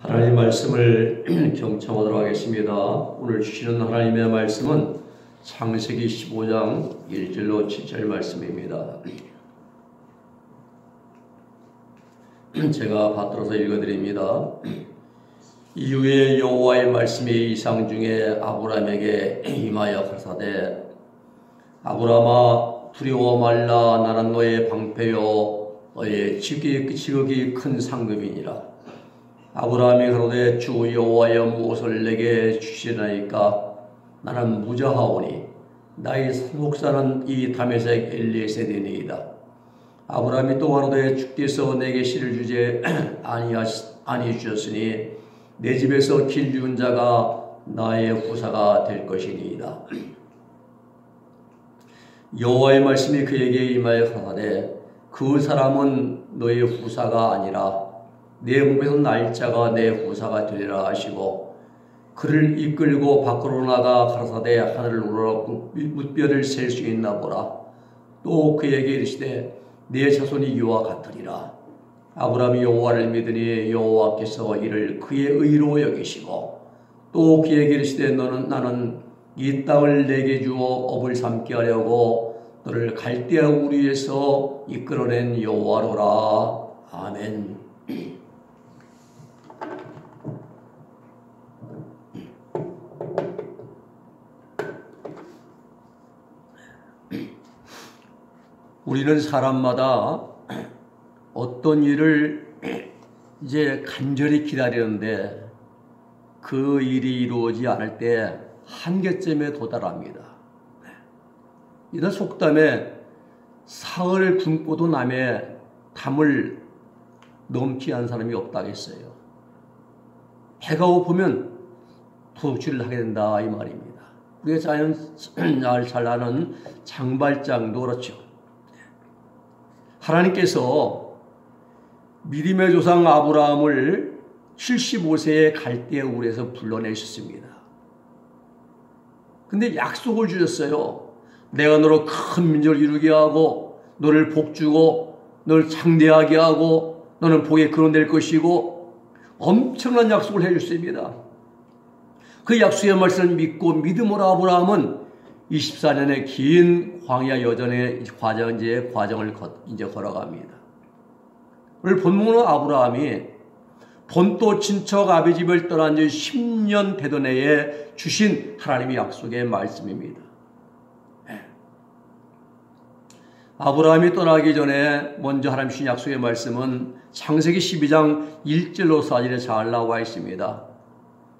하나님 말씀을 경청하도록 하겠습니다. 오늘 주시는 하나님의 말씀은 창세기 15장 1절로 7절 말씀입니다. 제가 받들어서 읽어드립니다. 이후에 여호와의 말씀이 이상 중에 아브라함에게 임하여 가라사대 아브라함아 두려워 말라. 나는 너의 방패요 너의 지극히 큰 상급이니라. 아브라함이 가로되 주 여호와여 무엇을 내게 주시나이까. 나는 무자하오니 나의 목사는 이 다메섹 엘리에셀이니이다. 아브라함이 또 가로되 주께서 내게 씨를 주지 아니 주셨으니 내 집에서 길 죽은 자가 나의 후사가 될 것이니이다. 여호와의 말씀이 그에게 임하여 가라사대 그 사람은 너의 후사가 아니라 내 몸에서 날 자가 내 후사가 되리라 하시고 그를 이끌고 밖으로 나가 가라사대 하늘을 우러러 뭇별을 셀 수 있나 보라. 또 그에게 이르시되 내 자손이 이와 같으리라. 아브라함이 여호와를 믿으니 여호와께서 이를 그의 의로 여기시고 또 그에게 이르시되 나는 이 땅을 내게 주어 업을 삼게 하려고 너를 갈대아 우리에서 이끌어낸 여호와로라. 아멘. 우리는 사람마다 어떤 일을 이제 간절히 기다리는데 그 일이 이루어지지 않을 때 한계점에 도달합니다. 이런 속담에 사흘 굶고도 남의 담을 넘지 않은 사람이 없다겠어요. 배가 고프면 도둑질을 하게 된다 이 말입니다. 우리가 잘 아는 장발장도 그렇죠. 하나님께서 믿음의 조상 아브라함을 75세의 갈대아 우르에서 불러내셨습니다. 근데 약속을 주셨어요. 내가 너로 큰 민족을 이루게 하고 너를 복주고 너를 장대하게 하고 너는 복의 근원 될 것이고 엄청난 약속을 해주셨습니다. 그 약속의 말씀을 믿고 믿음으로 아브라함은 24년의 긴 광야 여정의 과정을 이제 걸어갑니다. 오늘 본문은 아브라함이 본토 친척 아비 집을 떠난 지 10년 되던 해에 주신 하나님의 약속의 말씀입니다. 아브라함이 떠나기 전에 먼저 하나님 주신 약속의 말씀은 창세기 12장 1절로 4절에 잘 나와 있습니다.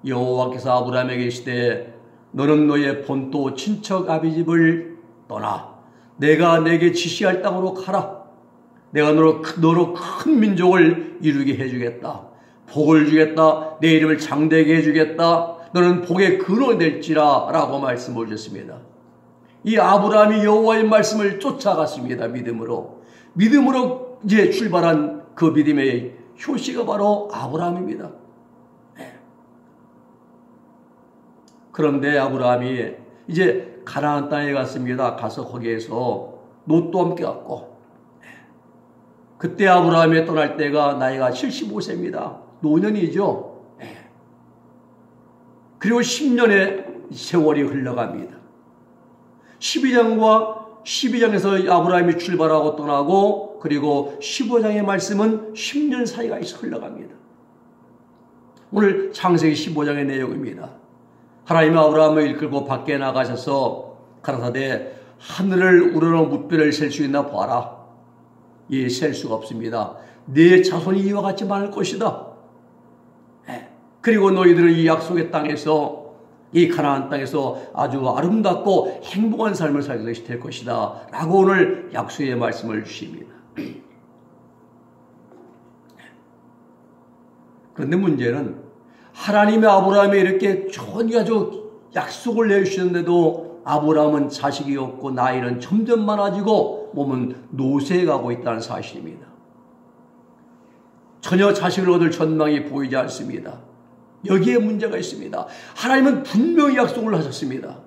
여호와께서 아브라함에게 이르시되 너는 너의 본토 친척 아비 집을 떠나 내가 내게 지시할 땅으로 가라. 내가 너로 큰 민족을 이루게 해주겠다. 복을 주겠다. 내 이름을 장대하게 해주겠다. 너는 복의 근원이 될지라 라고 말씀을 주셨습니다. 이 아브라함이 여호와의 말씀을 쫓아갔습니다. 믿음으로 이제 출발한 그 믿음의 효시가 바로 아브라함입니다. 그런데 아브라함이 이제 가나안 땅에 갔습니다. 가서 거기에서 롯도 함께 갔고 그때 아브라함이 떠날 때가 나이가 75세입니다. 노년이죠. 그리고 10년의 세월이 흘러갑니다. 12장에서 아브라함이 출발하고 떠나고 그리고 15장의 말씀은 10년 사이가 흘러갑니다. 오늘 창세기 15장의 내용입니다. 하나님이 아브라함을 이끌고 밖에 나가셔서 가라사대 하늘을 우러러 뭇별을 셀 수 있나 봐라. 예, 셀 수가 없습니다. 네 자손이 이와 같이 많을 것이다. 그리고 너희들은 이 약속의 땅에서 이 가나안 땅에서 아주 아름답고 행복한 삶을 살게 될 것이다 라고 오늘 약속의 말씀을 주십니다. 그런데 문제는 하나님의 아브라함이 이렇게 좋은 약속을 내주셨는데도 아브라함은 자식이 없고 나이는 점점 많아지고 몸은 노쇠해 가고 있다는 사실입니다. 전혀 자식을 얻을 전망이 보이지 않습니다. 여기에 문제가 있습니다. 하나님은 분명히 약속을 하셨습니다.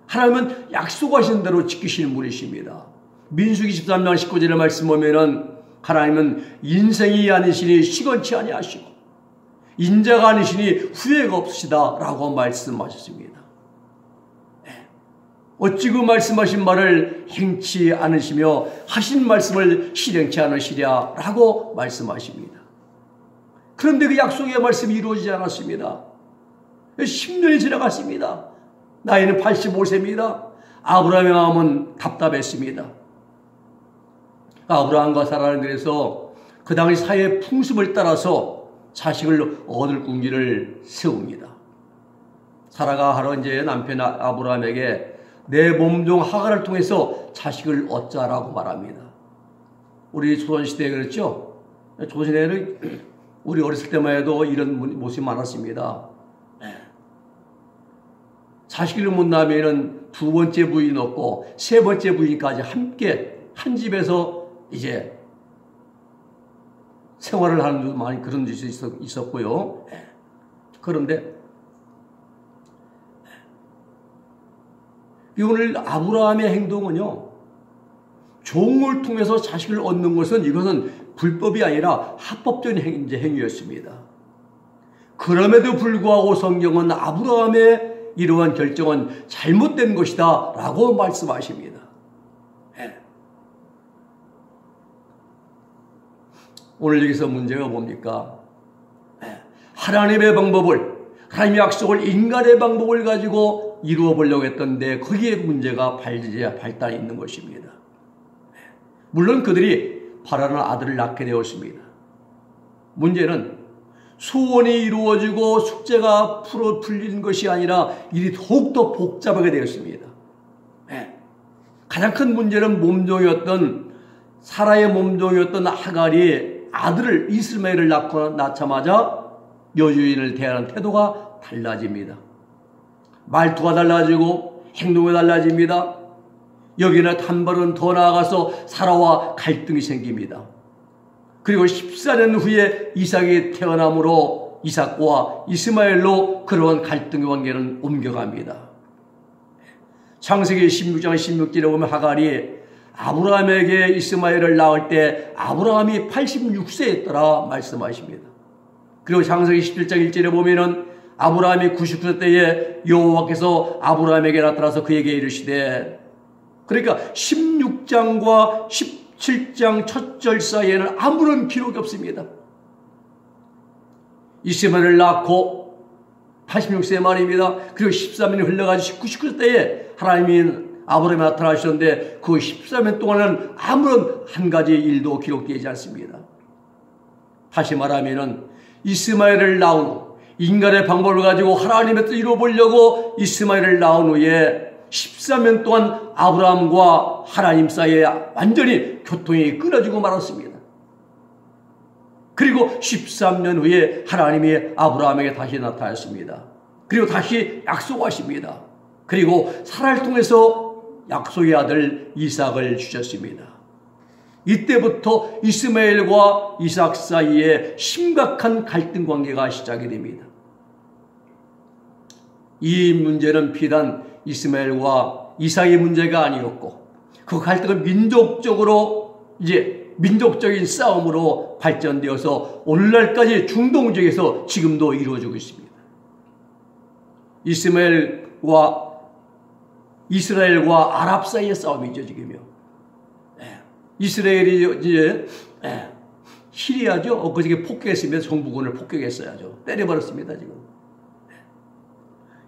하나님은 약속하신 대로 지키시는 분이십니다. 민수기 13장 19절의 말씀 보면은 하나님은 인생이 아니시니 시건치 아니하시고 인자가 아니시니 후회가 없으시다 라고 말씀하셨습니다. 어찌 그 말씀하신 말을 행치 않으시며 하신 말씀을 실행치 않으시랴 라고 말씀하십니다. 그런데 그 약속의 말씀이 이루어지지 않았습니다. 10년이 지나갔습니다. 나이는 85세입니다. 아브라함의 마음은 답답했습니다. 아브라함과 사라는 그래서 그 당시 사회의 풍습을 따라서 자식을 얻을 궁지를 세웁니다. 사라가 하루 이제 남편 아브라함에게 내 몸종 하갈을 통해서 자식을 얻자라고 말합니다. 우리 조선시대에 그랬죠? 조선시대에는 우리 어렸을 때만 해도 이런 모습이 많았습니다. 자식을 못 낳으면 두 번째 부인 없고 세 번째 부인까지 함께 한 집에서 이제 생활을 하는 데 많이 그런 짓이 있었고요. 그런데 오늘 아브라함의 행동은요, 종을 통해서 자식을 얻는 것은 이것은 불법이 아니라 합법적인 행위였습니다. 그럼에도 불구하고 성경은 아브라함의 이러한 결정은 잘못된 것이다 라고 말씀하십니다. 오늘 여기서 문제가 뭡니까? 하나님의 방법을, 하나님의 약속을 인간의 방법을 가지고 이루어 보려고 했던데 거기에 문제가 발단이 있는 것입니다. 물론 그들이 바라는 아들을 낳게 되었습니다. 문제는 소원이 이루어지고 숙제가 풀린 것이 아니라 일이 더욱더 복잡하게 되었습니다. 가장 큰 문제는 사라의 몸종이었던 하갈이 아들을 이스마엘을 낳자마자 여주인을 대하는 태도가 달라집니다. 말투가 달라지고 행동이 달라집니다. 여기는 한 발은 더 나아가서 사라와 갈등이 생깁니다. 그리고 14년 후에 이삭이 태어남으로 이삭과 이스마엘로 그러한 갈등의 관계는 옮겨갑니다. 창세기 16장 16절에 보면 하갈이 아브라함에게 이스마엘을 낳을 때 아브라함이 86세였더라 말씀하십니다. 그리고 창세기 17장 1절에 보면은 아브라함이 99세 때에 여호와께서 아브라함에게 나타나서 그에게 이르시되, 그러니까 16장과 17장 첫 절 사이에는 아무런 기록이 없습니다. 이스마엘을 낳고 86세 말입니다. 그리고 13년이 흘러가지고 99세 때에 하나님이 아브라함에 나타나셨는데 그 14년 동안은 아무런 한 가지 일도 기록되지 않습니다. 다시 말하면은 이스마엘을 낳은 후 인간의 방법을 가지고 하나님의 뜻을 이루어보려고 이스마엘을 낳은 후에 13년 동안 아브라함과 하나님 사이에 완전히 교통이 끊어지고 말았습니다. 그리고 13년 후에 하나님이 아브라함에게 다시 나타났습니다. 그리고 다시 약속하십니다. 그리고 사라를 통해서 약속의 아들 이삭을 주셨습니다. 이때부터 이스마엘과 이삭 사이에 심각한 갈등 관계가 시작이 됩니다. 이 문제는 비단 이스마엘과 이삭의 문제가 아니었고 그 갈등은 민족적인 싸움으로 발전되어서 오늘날까지 중동 지역에서 지금도 이루어지고 있습니다. 이스라엘과 아랍 사이의 싸움이죠, 지금요. 이스라엘이 이제 시리아죠. 엊그저께 폭격했습니다. 정부군을 폭격했어야죠. 때려버렸습니다, 지금.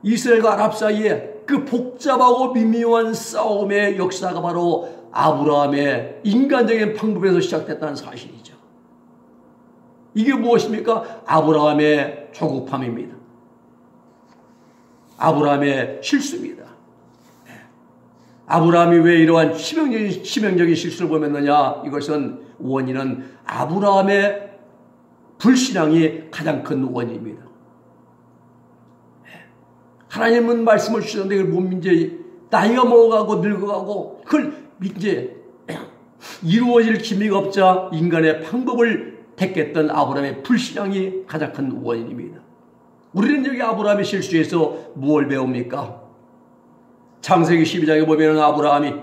이스라엘과 아랍 사이에 그 복잡하고 미묘한 싸움의 역사가 바로 아브라함의 인간적인 방법에서 시작됐다는 사실이죠. 이게 무엇입니까? 아브라함의 조급함입니다. 아브라함의 실수입니다. 아브라함이 왜 이러한 치명적인 실수를 범했느냐? 이것은 원인은 아브라함의 불신앙이 가장 큰 원인입니다. 하나님은 말씀을 주셨는데 이제 나이가 먹어가고 늙어가고 그걸 이제 이루어질 기미가 없자 인간의 방법을 택했던 아브라함의 불신앙이 가장 큰 원인입니다. 우리는 여기 아브라함의 실수에서 무엇을 배웁니까? 창세기 12장에 보면 아브라함이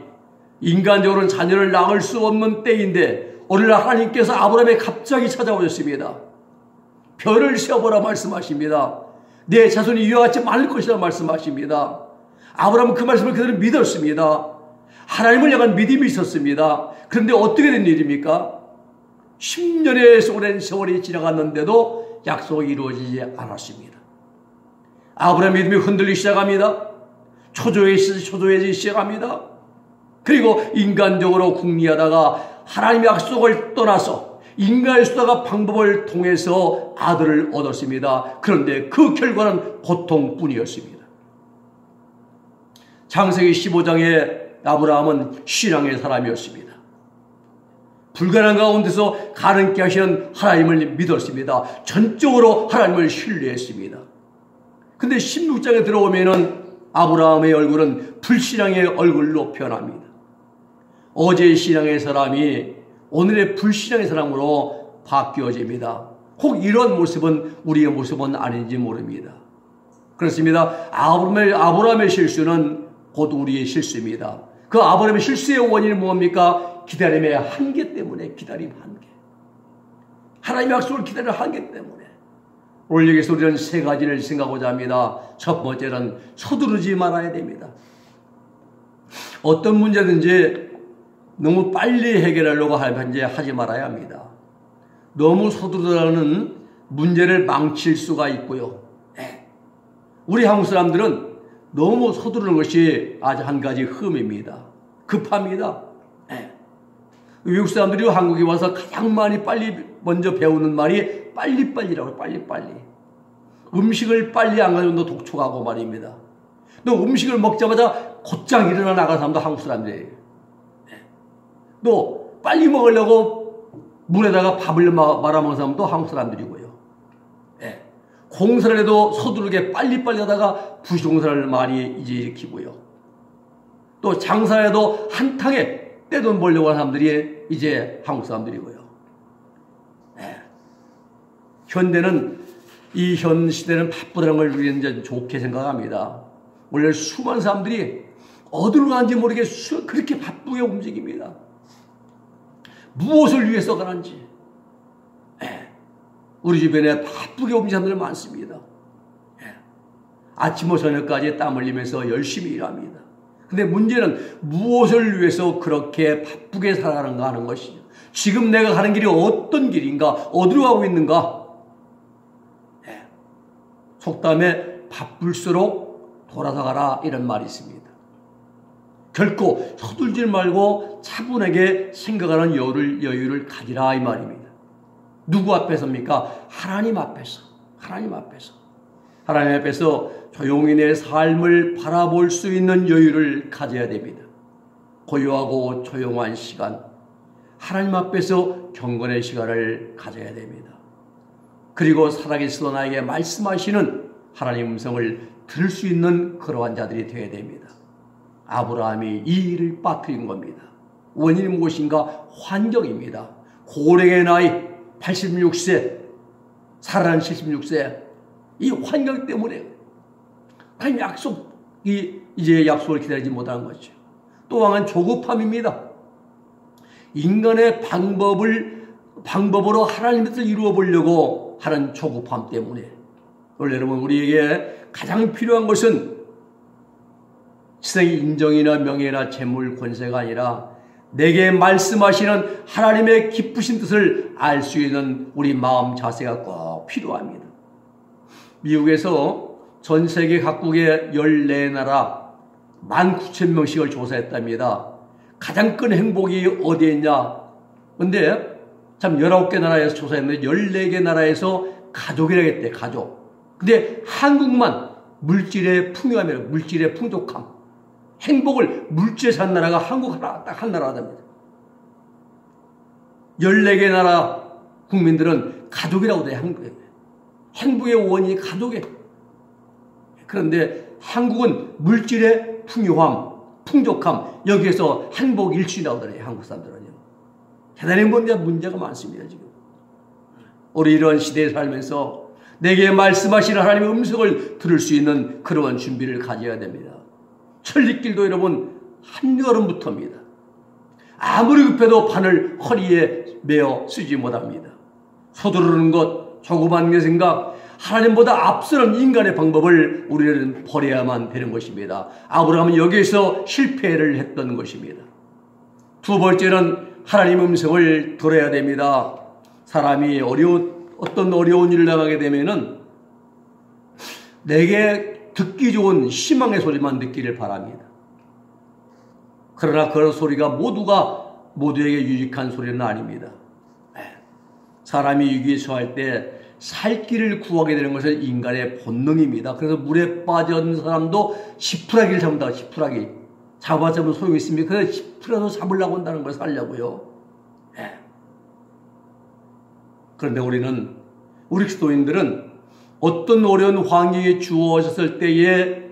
인간적으로는 자녀를 낳을 수 없는 때인데 어느 날 하나님께서 아브라함에 갑자기 찾아오셨습니다. 별을 세어보라 말씀하십니다. 내 자손이 이와 같이 많을 것이라 말씀하십니다. 아브라함은 그 말씀을 그대로 믿었습니다. 하나님을 향한 믿음이 있었습니다. 그런데 어떻게 된 일입니까? 10년의 오랜 세월이 지나갔는데도 약속이 이루어지지 않았습니다. 아브라함의 믿음이 흔들리기 시작합니다. 초조해지기 시작합니다. 그리고 인간적으로 궁리하다가 하나님의 약속을 떠나서 인간의 수다가 방법을 통해서 아들을 얻었습니다. 그런데 그 결과는 고통뿐이었습니다. 창세기 15장에 아브라함은 신앙의 사람이었습니다. 불가능한 가운데서 가능케 하시는 하나님을 믿었습니다. 전적으로 하나님을 신뢰했습니다. 근데 16장에 들어오면은 아브라함의 얼굴은 불신앙의 얼굴로 변합니다. 어제의 신앙의 사람이 오늘의 불신앙의 사람으로 바뀌어집니다. 혹 이런 모습은 우리의 모습은 아닌지 모릅니다. 그렇습니다. 아브라함의 실수는 곧 우리의 실수입니다. 그 아브라함의 실수의 원인은 뭡니까? 기다림의 한계 때문에, 기다림 한계. 하나님의 약속을 기다리는 한계 때문에. 오늘 여기서 우리는 세 가지를 생각하고자 합니다. 첫 번째는 서두르지 말아야 됩니다. 어떤 문제든지 너무 빨리 해결하려고 하지 말아야 합니다. 너무 서두르다는 문제를 망칠 수가 있고요. 우리 한국 사람들은 너무 서두르는 것이 아주 한 가지 흠입니다. 급합니다. 외국 사람들이 한국에 와서 가장 많이 먼저 배우는 말이 빨리빨리라고, 빨리빨리. 음식을 빨리 안 가져도 독촉하고 말입니다. 또 음식을 먹자마자 곧장 일어나 나가는 사람도 한국 사람들이에요. 또 빨리 먹으려고 물에다가 밥을 말아먹는 사람도 한국 사람들이고요. 공사를 해도 서두르게 빨리빨리 하다가 부실공사를 많이 이제 일으키고요. 또 장사해도 한탕에 떼돈 벌려고 하는 사람들이 이제 한국 사람들이고요. 이 현 시대는 바쁘다는 걸 우리는 이제 좋게 생각합니다. 원래 수많은 사람들이 어디로 가는지 모르게 그렇게 바쁘게 움직입니다. 무엇을 위해서 가는지. 우리 주변에 바쁘게 움직이는 사람들 많습니다. 아침부터 저녁까지 땀 흘리면서 열심히 일합니다. 근데 문제는 무엇을 위해서 그렇게 바쁘게 살아가는가 하는 것이죠. 지금 내가 가는 길이 어떤 길인가, 어디로 가고 있는가. 속담에 바쁠수록 돌아서 가라 이런 말이 있습니다. 결코 서둘지 말고 차분하게 생각하는 여유를 가지라 이 말입니다. 누구 앞에서입니까? 하나님 앞에서. 하나님 앞에서. 하나님 앞에서 조용히 내 삶을 바라볼 수 있는 여유를 가져야 됩니다. 고요하고 조용한 시간, 하나님 앞에서 경건의 시간을 가져야 됩니다. 그리고 살아계시던 나에게 말씀하시는 하나님의 음성을 들을 수 있는 그러한 자들이 되어야 됩니다. 아브라함이 이 일을 빠뜨린 겁니다. 원인이 무엇인가? 환경입니다. 고령의 나이 86세, 살아난 76세, 이 환경 때문에 하나님 이제 약속을 기다리지 못한 거죠. 또 하나는 조급함입니다. 인간의 방법으로 하나님의 뜻을 이루어 보려고 하는 조급함 때문에. 원래 여러분, 우리에게 가장 필요한 것은 세상의 인정이나 명예나 재물, 권세가 아니라 내게 말씀하시는 하나님의 기쁘신 뜻을 알 수 있는 우리 마음 자세가 꼭 필요합니다. 미국에서 전 세계 각국의 14나라 19,000명씩을 조사했답니다. 가장 큰 행복이 어디에 있냐? 근데 참 19개 나라에서 조사했는데 14개 나라에서 가족이라고 했대, 가족. 근데 한국만 물질의 풍요함이라, 물질의 풍족함. 행복을 물질에 산 나라가 한국 딱 한 나라랍니다. 14개 나라 국민들은 가족이라고 해요, 한국에. 행복의 원인이 가족에. 그런데 한국은 물질의 풍요함, 풍족함, 여기에서 행복 일취라고 그래요, 한국 사람들은요. 대단히 문제가 많습니다, 지금. 우리 이런 시대에 살면서 내게 말씀하시는 하나님의 음성을 들을 수 있는 그러한 준비를 가져야 됩니다. 천리길도 여러분, 한여름부터입니다. 아무리 급해도 바늘 허리에 메어 쓰지 못합니다. 서두르는 것, 조그만 내 생각, 하나님보다 앞서는 인간의 방법을 우리는 버려야만 되는 것입니다. 아브라함은 여기에서 실패를 했던 것입니다. 두 번째는 하나님 음성을 들어야 됩니다. 사람이 어떤 어려운 일을 당하게 되면은 내게 듣기 좋은 희망의 소리만 듣기를 바랍니다. 그러나 그런 소리가 모두에게 유익한 소리는 아닙니다. 사람이 위기에 처할 때 살 길을 구하게 되는 것은 인간의 본능입니다. 그래서 물에 빠진 사람도 지푸라기를 잡는다. 지푸라기. 잡으면 소용이 있습니까? 그래서 지푸라기도 잡으려고 한다는 걸 살려고요. 그런데 우리 그리스도인들은 어떤 어려운 환경이 주어졌을 때에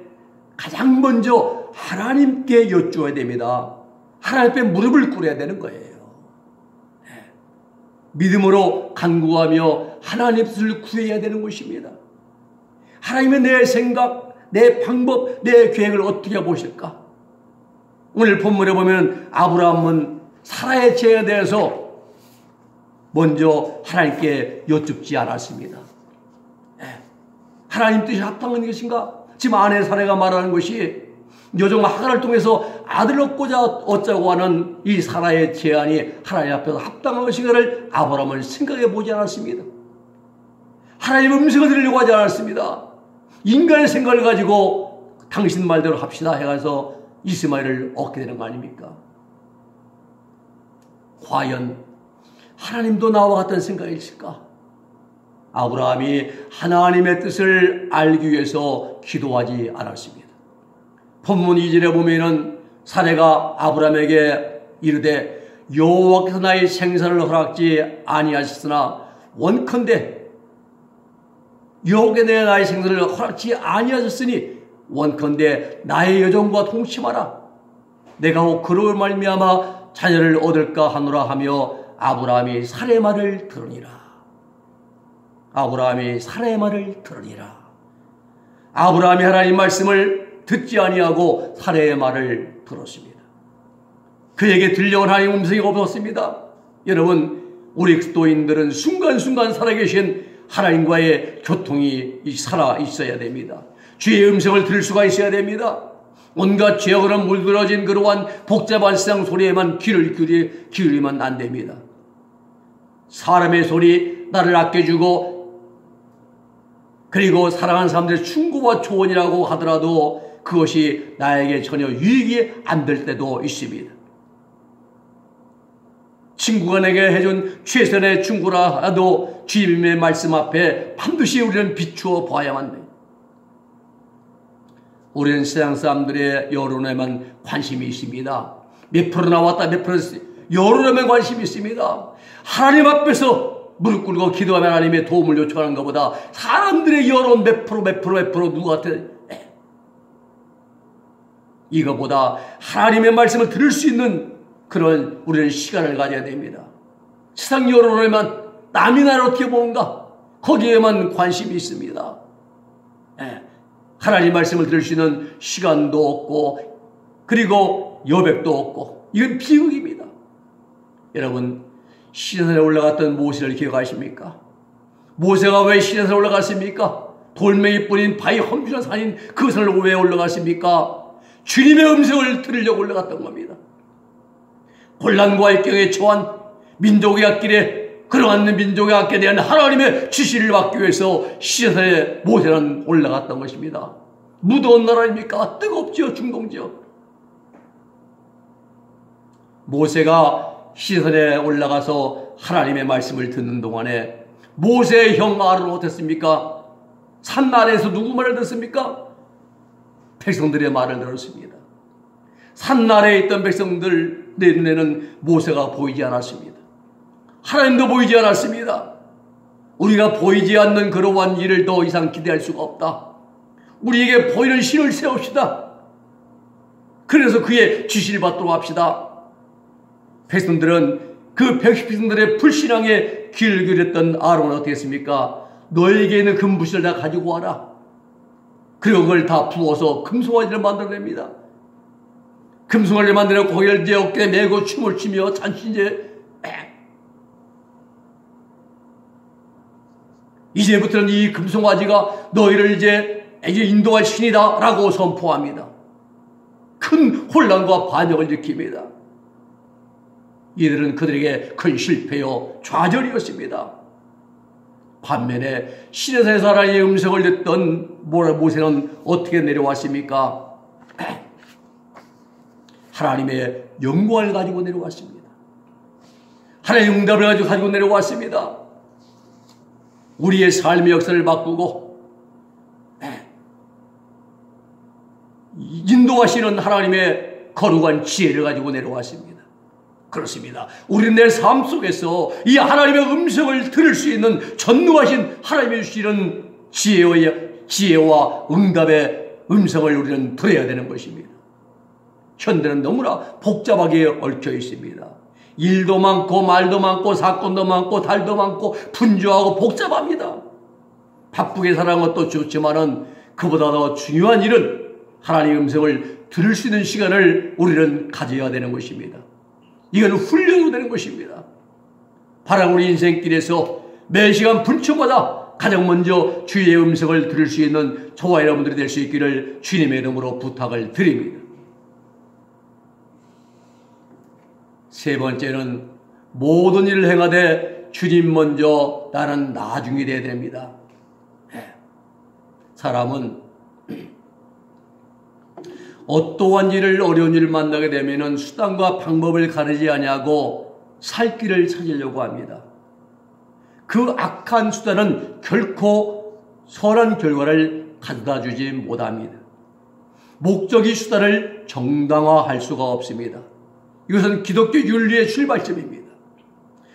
가장 먼저 하나님께 여쭈어야 됩니다. 하나님 앞에 무릎을 꿇어야 되는 거예요. 믿음으로 간구하며 하나님 뜻을 구해야 되는 것입니다. 하나님의 내 생각, 내 방법, 내 계획을 어떻게 보실까? 오늘 본문에 보면 아브라함은 사라의 죄에 대해서 먼저 하나님께 여쭙지 않았습니다. 하나님 뜻이 합당한 것인가? 지금 아내 사라가 말하는 것이 여종 하갈을 통해서 아들을 얻고자 어쩌고 하는 이 사라의 제안이 하나님 앞에서 합당한 것인가를 아브라함은 생각해 보지 않았습니다. 하나님의 음성을 들으려고 하지 않았습니다. 인간의 생각을 가지고 당신 말대로 합시다 해가서 이스마엘을 얻게 되는 거 아닙니까? 과연 하나님도 나와 같은 생각이 있을까? 아브라함이 하나님의 뜻을 알기 위해서 기도하지 않았습니다. 본문 2절에 보면은 사례가 아브라함에게 이르되 여호와께서 나의 생사를 허락지 아니하셨으나 원컨대 여호와께 내 나의 생사를 허락지 아니하셨으니 원컨대 나의 여종과 동침하라. 내가 혹 그로 말미암아 자녀를 얻을까 하노라 하며 아브라함이 사례의 말을 들으니라. 아브라함이 사례의 말을 들으니라. 아브라함이 하나님 말씀을 듣지 아니하고 사례의 말을 들었습니다. 그에게 들려온 하나님 음성이 없었습니다. 여러분, 우리 그리스도인들은 순간순간 살아계신 하나님과의 교통이 살아 있어야 됩니다. 주의 음성을 들을 수가 있어야 됩니다. 온갖 죄악으로 물들어진 그러한 복잡한 세상 소리에만 귀를 기울이면 안 됩니다. 사람의 소리, 나를 아껴주고 그리고 사랑하는 사람들의 충고와 조언이라고 하더라도 그것이 나에게 전혀 유익이 안 될 때도 있습니다. 친구가 내게 해준 최선의 충고라도 주님의 말씀 앞에 반드시 우리는 비추어 봐야만 돼요. 우리는 세상 사람들의 여론에만 관심이 있습니다. 몇 프로 나왔다, 몇 프로 여론에만 관심이 있습니다. 하나님 앞에서 무릎 꿇고 기도하며 하나님의 도움을 요청하는 것보다 사람들의 여론 몇 프로 누구한테 이거보다 하나님의 말씀을 들을 수 있는 그런 우리는 시간을 가져야 됩니다. 세상 여론에만 남이 나를 어떻게 보는가 거기에만 관심이 있습니다. 하나님 말씀을 들을 수 있는 시간도 없고 그리고 여백도 없고 이건 비극입니다. 여러분, 시내산에 올라갔던 모세를 기억하십니까? 모세가 왜 시내산에 올라갔습니까? 돌멩이 뿌린 바위 험준한 산인 그 산을 왜 올라갔습니까? 주님의 음성을 들으려고 올라갔던 겁니다. 곤란과 역경에 처한 민족의 앞길에 그러한 민족의 앞길에 대한 하나님의 지시를 받기 위해서 시내산에 모세는 올라갔던 것입니다. 무더운 나라입니까? 뜨겁지요, 중동지요. 모세가 시내산에 올라가서 하나님의 말씀을 듣는 동안에 모세의 형 아론은 어땠습니까? 산 아래에서 누구 말을 듣습니까? 백성들의 말을 들었습니다. 산 아래에 있던 백성들의 눈에는 모세가 보이지 않았습니다. 하나님도 보이지 않았습니다. 우리가 보이지 않는 그러한 일을 더 이상 기대할 수가 없다. 우리에게 보이는 신을 세웁시다. 그래서 그의 지시를 받도록 합시다. 백성들은 그 백성들의 불신앙에 귀를 기울였던 아론은 어떻게 했습니까? 너에게 있는 금부시를 다 가지고 와라. 그리고 그걸 다 부어서 금송아지를 만들어냅니다. 금송아지를 만들어 거기를 이제 어깨에 메고 춤을 추며 잔치 이제 이제부터는 이 금송아지가 너희를 이제 인도할 신이다 라고 선포합니다. 큰 혼란과 반역을 일으킵니다. 이들은 그들에게 큰 실패요 좌절이었습니다. 반면에 시내산에서 하나님의 음성을 듣던 모세는 어떻게 내려왔습니까? 하나님의 영광을 가지고 내려왔습니다. 하나님의 응답을 가지고 내려왔습니다. 우리의 삶의 역사를 바꾸고 인도하시는 하나님의 거룩한 지혜를 가지고 내려왔습니다. 그렇습니다. 우리는 내 삶 속에서 이 하나님의 음성을 들을 수 있는 전능하신 하나님이 주시는 지혜와 응답의 음성을 우리는 들어야 되는 것입니다. 현대는 너무나 복잡하게 얽혀 있습니다. 일도 많고 말도 많고 사건도 많고 달도 많고 분주하고 복잡합니다. 바쁘게 사는 것도 좋지만은 그보다 더 중요한 일은 하나님의 음성을 들을 수 있는 시간을 우리는 가져야 되는 것입니다. 이건 훈련이 되는 것입니다. 바로 우리 인생길에서 매 시간 분초마다 가장 먼저 주의 음성을 들을 수 있는 저와 여러분들이 될 수 있기를 주님의 이름으로 부탁을 드립니다. 세 번째는 모든 일을 행하되 주님 먼저 나는 나중이 되어야 됩니다. 사람은 어떠한 일을 어려운 일을 만나게 되면 수단과 방법을 가리지 아니하고 살 길을 찾으려고 합니다. 그 악한 수단은 결코 선한 결과를 가져다 주지 못합니다. 목적이 수단을 정당화할 수가 없습니다. 이것은 기독교 윤리의 출발점입니다.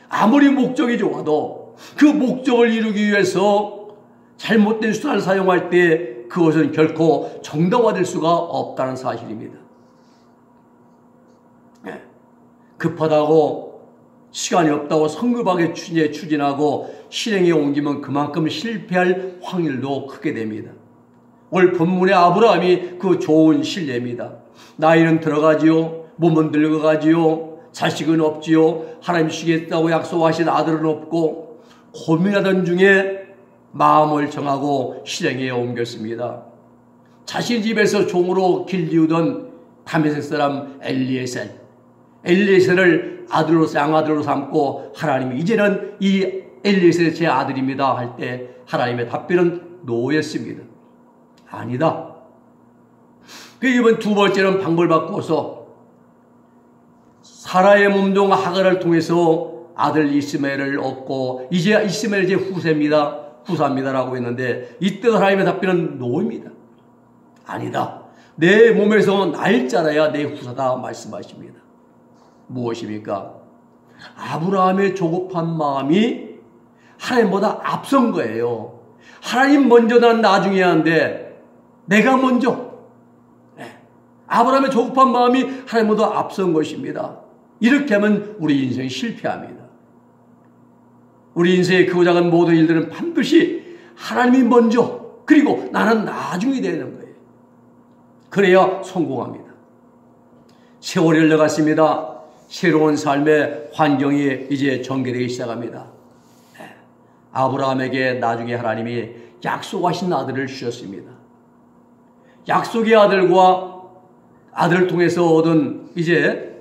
아무리 목적이 좋아도 그 목적을 이루기 위해서 잘못된 수단을 사용할 때 그것은 결코 정당화될 수가 없다는 사실입니다. 급하다고 시간이 없다고 성급하게 추진하고 실행에 옮기면 그만큼 실패할 확률도 크게 됩니다. 오늘 본문의 아브라함이 그 좋은 실례입니다. 나이는 들어가지요, 몸은 늙어가지요, 자식은 없지요, 하나님 주시겠다고 약속하신 아들은 없고 고민하던 중에 마음을 정하고 실행에 옮겼습니다. 자신 집에서 종으로 길리우던 다메섹 사람 엘리에셀을 양아들로 삼고 하나님이 이제는 이 엘리에셀이 제 아들입니다 할 때 하나님의 답변은 노였습니다. 아니다. 이번 두 번째는 방법을 바꿔서 사라의 몸종 하갈을 통해서 아들 이스마엘을 얻고 이제 이스마엘 이제 후사입니다라고 했는데 이때 하나님의 답변은 노입니다. 아니다. 내 몸에서 날 자라야 내 후사다 말씀하십니다. 무엇입니까? 아브라함의 조급한 마음이 하나님보다 앞선 거예요. 하나님 먼저 난 나중에 하는데 내가 먼저. 아브라함의 조급한 마음이 하나님보다 앞선 것입니다. 이렇게 하면 우리 인생이 실패합니다. 우리 인생의 크고 작은 모든 일들은 반드시 하나님이 먼저 그리고 나는 나중에 되는 거예요. 그래야 성공합니다. 세월이 흘러갔습니다. 새로운 삶의 환경이 이제 전개되기 시작합니다. 아브라함에게 나중에 하나님이 약속하신 아들을 주셨습니다. 약속의 아들과 아들을 통해서 얻은 이제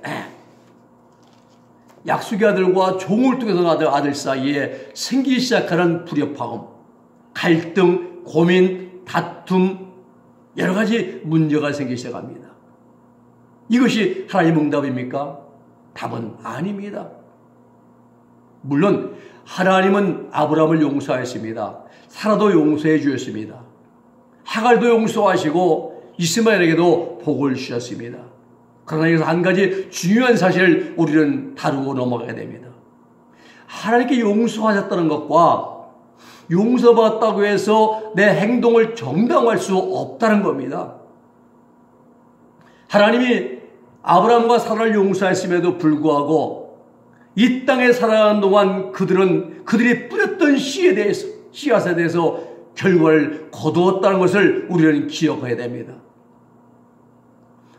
약속의 아들과 종을 통해서 얻은 아들 사이에 생기기 시작하는 불협화음, 갈등, 고민, 다툼, 여러 가지 문제가 생기기 시작합니다. 이것이 하나님의 응답입니까? 답은 아닙니다. 물론 하나님은 아브라함을 용서하였습니다. 사라도 용서해 주셨습니다. 하갈도 용서하시고 이스마엘에게도 복을 주셨습니다. 그러나 여기서 한 가지 중요한 사실을 우리는 다루고 넘어가야 됩니다. 하나님께 용서하셨다는 것과 용서받았다고 해서 내 행동을 정당화할 수 없다는 겁니다. 하나님이 아브라함과 사라를 용서했음에도 불구하고 이 땅에 살아가는 동안 그들이 뿌렸던 씨앗에 대해서 결과를 거두었다는 것을 우리는 기억해야 됩니다.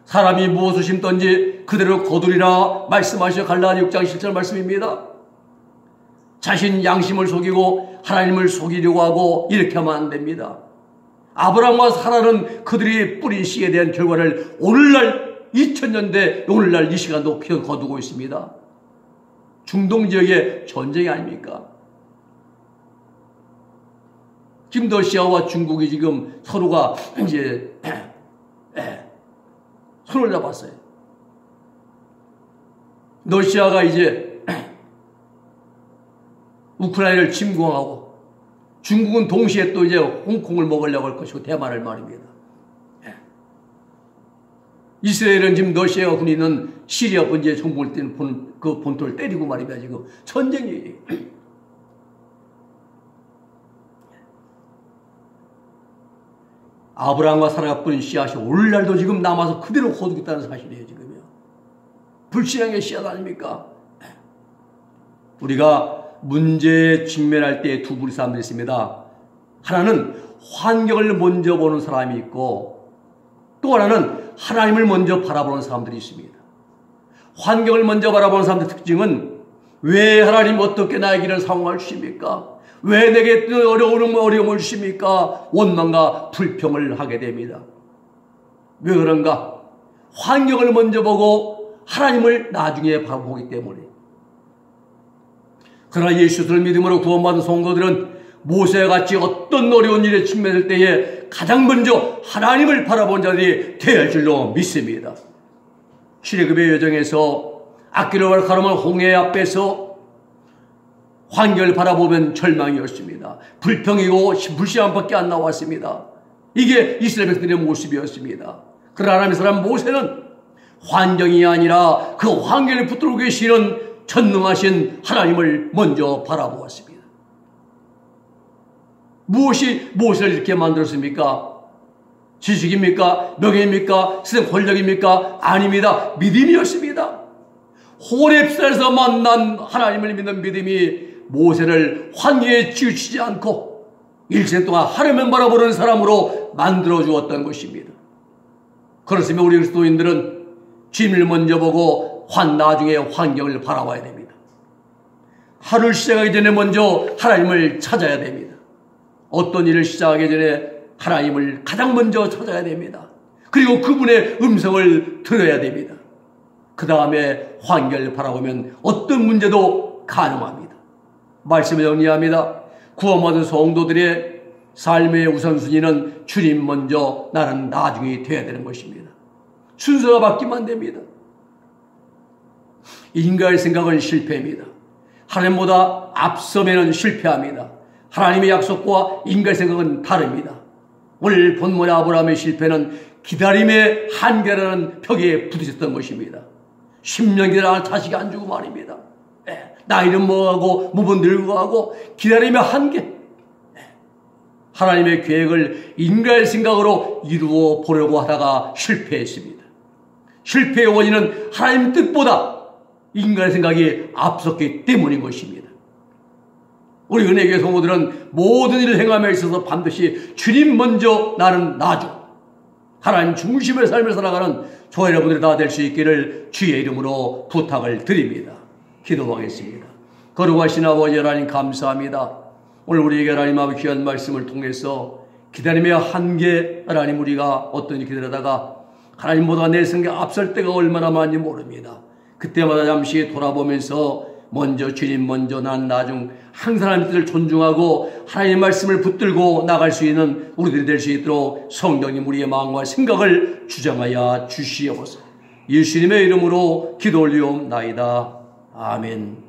사람이 무엇을 심든지 그대로 거두리라 말씀하시어 갈라디아 6장 7절 말씀입니다. 자신 양심을 속이고 하나님을 속이려고 하고 이렇게 하면 안 됩니다. 아브라함과 사라는 그들이 뿌린 씨에 대한 결과를 오늘날 2000년대 오늘날 이 시간도 거두고 있습니다. 중동 지역의 전쟁이 아닙니까? 지금 러시아와 중국이 지금 서로가 이제 손을 잡았어요. 러시아가 이제 우크라이나를 침공하고 중국은 동시에 또 이제 홍콩을 먹으려고 할 것이고 대만을 말입니다. 이스라엘은 지금 러시아 군인은 시리아 번지에 정복을 때는 그 본토를 때리고 말입니다. 지금 전쟁이에요. 아브라함과 사라가 뿌린 씨앗이 오늘날도 지금 남아서 그대로 거두고 있다는 사실이에요. 지금요. 불신앙의 씨앗 아닙니까? 우리가 문제에 직면할 때 두 부류의 사람들이 있습니다. 하나는 환경을 먼저 보는 사람이 있고 또 하나는 하나님을 먼저 바라보는 사람들이 있습니다. 환경을 먼저 바라보는 사람들의 특징은 왜 하나님 어떻게 나에게 이런 상황을 주십니까? 왜 내게 어려움을 주십니까? 원망과 불평을 하게 됩니다. 왜 그런가? 환경을 먼저 보고 하나님을 나중에 바라보기 때문에. 그러나 예수를 믿음으로 구원받은 성도들은 모세와 같이 어떤 어려운 일에 직면할 때에 가장 먼저 하나님을 바라본 자들이 되어야 줄로 믿습니다. 출애굽의 여정에서 악기를 가르면 홍해 앞에서 환경을 바라보면 절망이었습니다. 불평이고 불신앙밖에 안 나왔습니다. 이게 이스라엘 백성들의 모습이었습니다. 그러나 하나님의 사람 모세는 환경이 아니라 그 환경을 붙들고 계시는 전능하신 하나님을 먼저 바라보았습니다. 무엇이 모세를 이렇게 만들었습니까? 지식입니까? 명예입니까? 세상 권력입니까? 아닙니다. 믿음이었습니다. 호렙산에서 만난 하나님을 믿는 믿음이 모세를 환경에 치우치지 않고 일생 동안 하나님을 바라보는 사람으로 만들어 주었던 것입니다. 그렇으면 우리 그리스도인들은 주님을 먼저 보고 나중에 환경을 바라봐야 됩니다. 하루를 시작하기 전에 먼저 하나님을 찾아야 됩니다. 어떤 일을 시작하기 전에 하나님을 가장 먼저 찾아야 됩니다. 그리고 그분의 음성을 들어야 됩니다. 그 다음에 환경을 바라보면 어떤 문제도 가능합니다. 말씀을 정리합니다. 구원받은 성도들의 삶의 우선순위는 주님 먼저 나는 나중에 되어야 되는 것입니다. 순서가 바뀌면 안 됩니다. 인간의 생각은 실패입니다. 하나님보다 앞서면 실패합니다. 하나님의 약속과 인간의 생각은 다릅니다. 오늘 본문의 아브라함의 실패는 기다림의 한계라는 벽에 부딪혔던 것입니다. 10년 기다려 자식이 안 주고 말입니다. 나이는 먹어가고 몸은 늙어가고 기다림의 한계. 하나님의 계획을 인간의 생각으로 이루어 보려고 하다가 실패했습니다. 실패의 원인은 하나님 뜻보다 인간의 생각이 앞섰기 때문인 것입니다. 우리 은혜교회 성도들은 모든 일을 행함에 있어서 반드시 주님 먼저 나는 나중 하나님 중심의 삶을 살아가는 저와 여러분들이 다 될 수 있기를 주의 이름으로 부탁을 드립니다. 기도하겠습니다. 거룩하신 아버지 하나님 감사합니다. 오늘 우리에게 하나님 아버지 귀한 말씀을 통해서 기다림의 한계 하나님 우리가 어떤 일 기다리다가 하나님보다 내 생각 앞설 때가 얼마나 많은지 모릅니다. 그때마다 잠시 돌아보면서 먼저 주님 먼저 난 나중 항상 하나님 뜻을 존중하고 하나님의 말씀을 붙들고 나갈 수 있는 우리들이 될 수 있도록 성령님 우리의 마음과 생각을 주장하여 주시옵소서. 예수님의 이름으로 기도 올리옵나이다. 아멘.